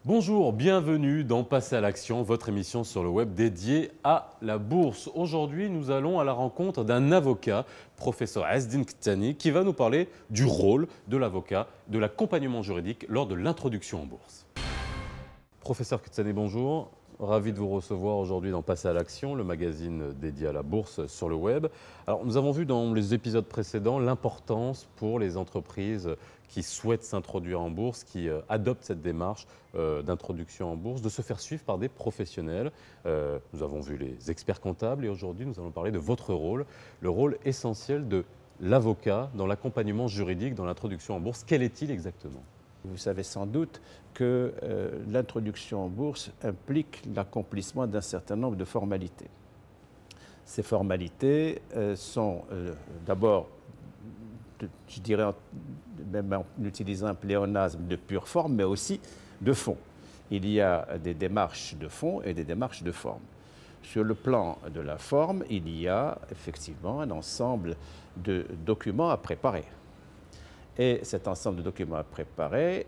Bonjour, bienvenue dans Passer à l'action, votre émission sur le web dédiée à la bourse. Aujourd'hui, nous allons à la rencontre d'un avocat, professeur Ezzedine Kettani, qui va nous parler du rôle de l'avocat, de l'accompagnement juridique lors de l'introduction en bourse. Professeur Kettani, bonjour. Ravi de vous recevoir aujourd'hui dans Passer à l'action, le magazine dédié à la bourse sur le web. Alors, nous avons vu dans les épisodes précédents l'importance pour les entreprises qui souhaitent s'introduire en bourse, qui adoptent cette démarche d'introduction en bourse, de se faire suivre par des professionnels. Nous avons vu les experts comptables et aujourd'hui, nous allons parler de votre rôle, le rôle essentiel de l'avocat dans l'accompagnement juridique, dans l'introduction en bourse. Quel est-il exactement ? Vous savez sans doute que l'introduction en bourse implique l'accomplissement d'un certain nombre de formalités. Ces formalités sont d'abord, je dirais, même en utilisant un pléonasme, de pure forme, mais aussi de fond. Il y a des démarches de fond et des démarches de forme. Sur le plan de la forme, il y a effectivement un ensemble de documents à préparer. Et cet ensemble de documents à préparer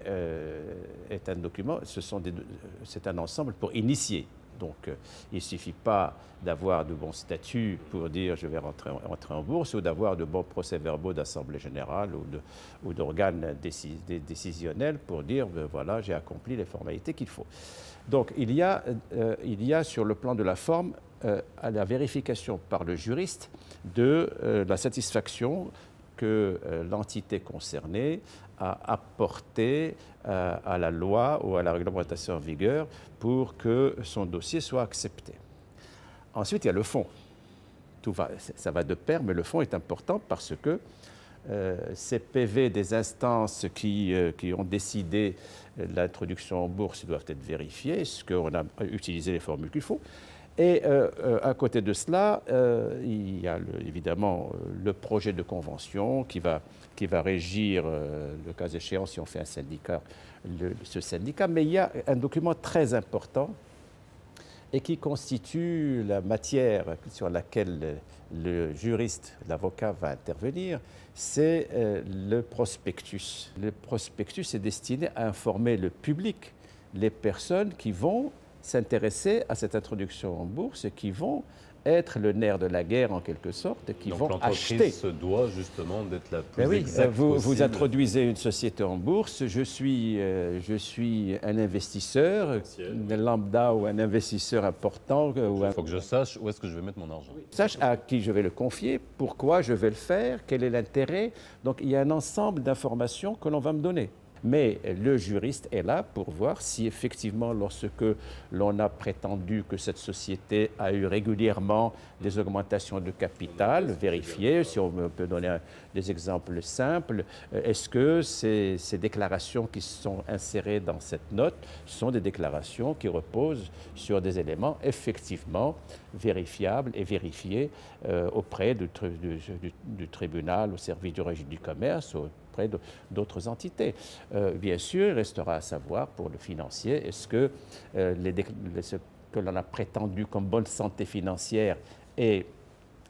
c'est un ensemble pour initier. Donc, il ne suffit pas d'avoir de bons statuts pour dire je vais rentrer en bourse ou d'avoir de bons procès-verbaux d'assemblée générale ou d'organes décisionnels pour dire voilà, j'ai accompli les formalités qu'il faut. Donc, il y a sur le plan de la forme à la vérification par le juriste de la satisfaction que l'entité concernée a apporté à la loi ou à la réglementation en vigueur pour que son dossier soit accepté. Ensuite, il y a le fond. Ça va de pair, mais le fond est important parce que ces PV des instances qui ont décidé l'introduction en bourse doivent être vérifiés, est-ce qu'on a utilisé les formules qu'il faut. Et à côté de cela, il y a évidemment le projet de convention qui va régir, le cas échéant, si on fait un syndicat, ce syndicat. Mais il y a un document très important et qui constitue la matière sur laquelle le juriste, l'avocat va intervenir, c'est le prospectus. Le prospectus est destiné à informer le public, les personnes qui vont s'intéresser à cette introduction en bourse et qui vont être le nerf de la guerre en quelque sorte, et qui vont acheter. L'entreprise se doit justement d'être la plus exacte vous possible. introduisez une société en bourse, je suis un investisseur, un lambda ou un investisseur important. Il faut que je sache où est-ce que je vais mettre mon argent. Sache à qui je vais le confier, pourquoi je vais le faire, quel est l'intérêt. Donc il y a un ensemble d'informations que l'on va me donner. Mais le juriste est là pour voir si effectivement, lorsque l'on a prétendu que cette société a eu régulièrement des augmentations de capital, vérifier, si on peut donner des exemples simples, est-ce que ces déclarations qui sont insérées dans cette note sont des déclarations qui reposent sur des éléments effectivement vérifiables et vérifiés auprès du tribunal, au service du registre du commerce, auprès d'autres entités. Bien sûr, il restera à savoir pour le financier, est-ce que ce que l'on a prétendu comme bonne santé financière est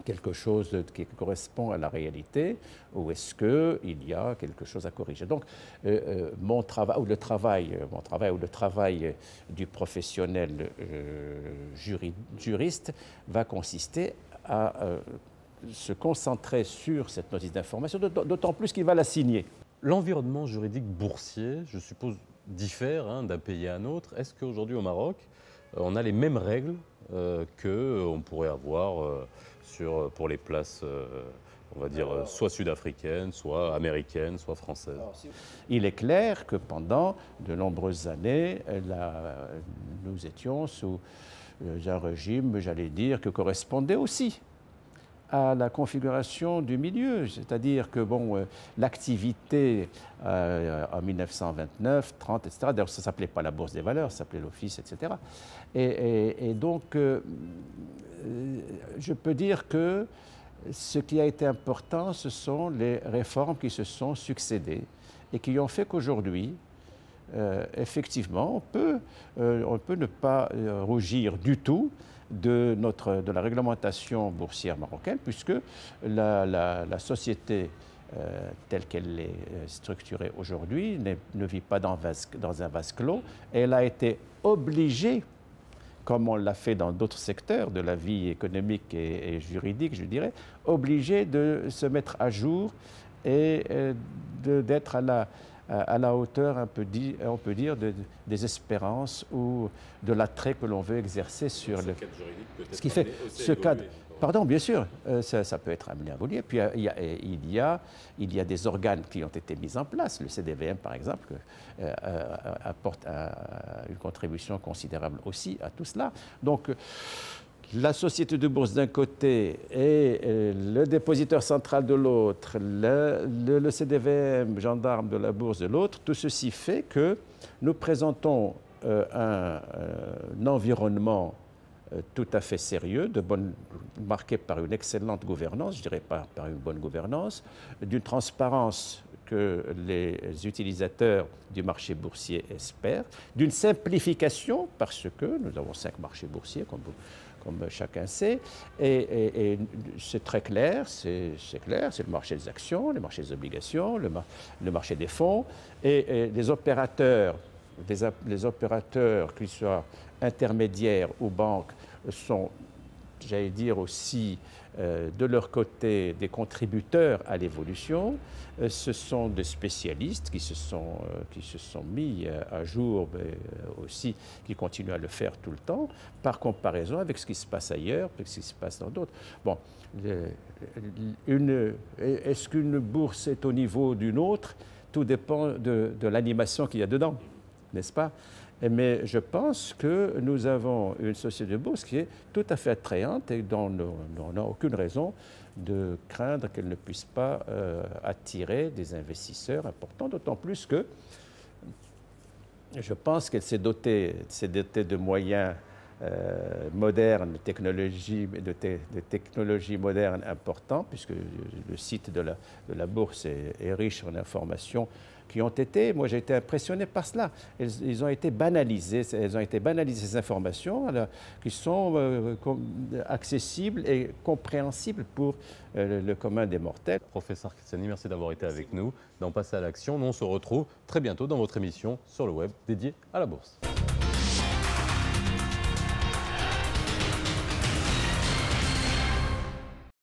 quelque chose qui correspond à la réalité ou est-ce qu'il y a quelque chose à corriger. Donc, mon travail ou le travail du professionnel juriste va consister à se concentrer sur cette notice d'information, d'autant plus qu'il va la signer. L'environnement juridique boursier, je suppose, diffère d'un pays à un autre. Est-ce qu'aujourd'hui au Maroc, on a les mêmes règles qu'on pourrait avoir pour les places, on va dire, soit sud-africaines, soit américaines, soit françaises? Il est clair que pendant de nombreuses années, nous étions sous un régime, j'allais dire, qui correspondait aussi à la configuration du milieu, c'est-à-dire que l'activité en 1929, 30, etc., d'ailleurs ça ne s'appelait pas la Bourse des valeurs, ça s'appelait l'Office, etc. Et donc, je peux dire que ce qui a été important, ce sont les réformes qui se sont succédées et qui ont fait qu'aujourd'hui, effectivement, on peut ne pas rougir du tout de la réglementation boursière marocaine, puisque la société telle qu'elle est structurée aujourd'hui, ne vit pas dans un vase clos. Elle a été obligée, comme on l'a fait dans d'autres secteurs de la vie économique et juridique, je dirais, obligée de se mettre à jour et d'être à la hauteur, on peut dire, des espérances ou de l'attrait que l'on veut exercer sur le... Ce qui fait ce cadre... Pardon, bien sûr, ça peut être amené à évoluer. Puis il y a des organes qui ont été mis en place. Le CDVM, par exemple, apporte une contribution considérable aussi à tout cela. Donc, la société de bourse d'un côté et le dépositeur central de l'autre, le CDVM, gendarme de la bourse de l'autre, tout ceci fait que nous présentons un environnement tout à fait sérieux, marqué par une excellente gouvernance, je dirais pas par une bonne gouvernance, d'une transparence que les utilisateurs du marché boursier espèrent, d'une simplification, parce que nous avons 5 marchés boursiers, comme chacun sait, et c'est très clair, c'est le marché des actions, le marché des obligations, le marché des fonds, et les opérateurs, qu'ils soient intermédiaires ou banques, sont, j'allais dire aussi, de leur côté, des contributeurs à l'évolution. Ce sont des spécialistes qui se sont mis à jour, mais aussi qui continuent à le faire tout le temps, par comparaison avec ce qui se passe ailleurs, avec ce qui se passe dans d'autres. Bon, est-ce qu'une bourse est au niveau d'une autre? Tout dépend de l'animation qu'il y a dedans, n'est-ce pas? Mais je pense que nous avons une société de bourse qui est tout à fait attrayante et dont on n'a aucune raison de craindre qu'elle ne puisse pas attirer des investisseurs importants, d'autant plus que je pense qu'elle s'est dotée de moyens modernes, de technologies modernes importants, puisque le site de la bourse est riche en informations qui ont été, moi j'ai été impressionné par cela. Elles ont été banalisées, ces informations qui sont accessibles et compréhensibles pour le commun des mortels. Professeur Kitsani, merci d'avoir été avec nous dans Passer à l'action. Nous on se retrouve très bientôt dans votre émission sur le web dédiée à la bourse.